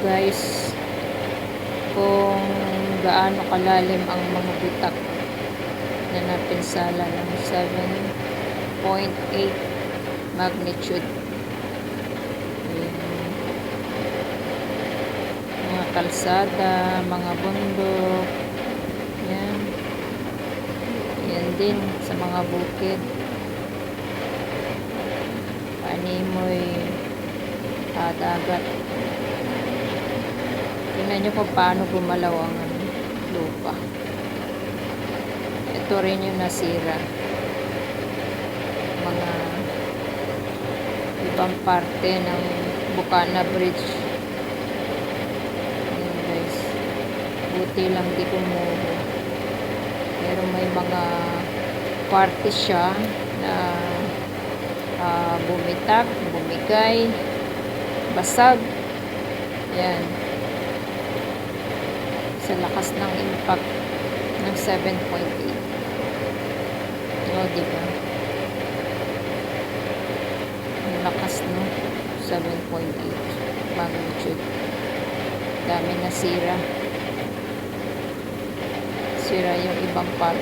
guys kung gaano kalalim ang mga butak na napinsala ng 7.8 magnitude. Mga kalsada, mga bundok, yan din sa mga bukid, panimoy, dagat. Tingnan nyo kung paano gumalaw ang lupa. Ito rin yung nasira, mga ibang parte ng Bukana Bridge. Ayan guys, buti lang di kumuho, pero may mga parte siya na bumitak, bumigay, basag. Yan, sa lakas ng impact ng 7.8. Diba? Ang lakas, no? 7.8 magnitude. Dami na sira. Sira yung ibang part.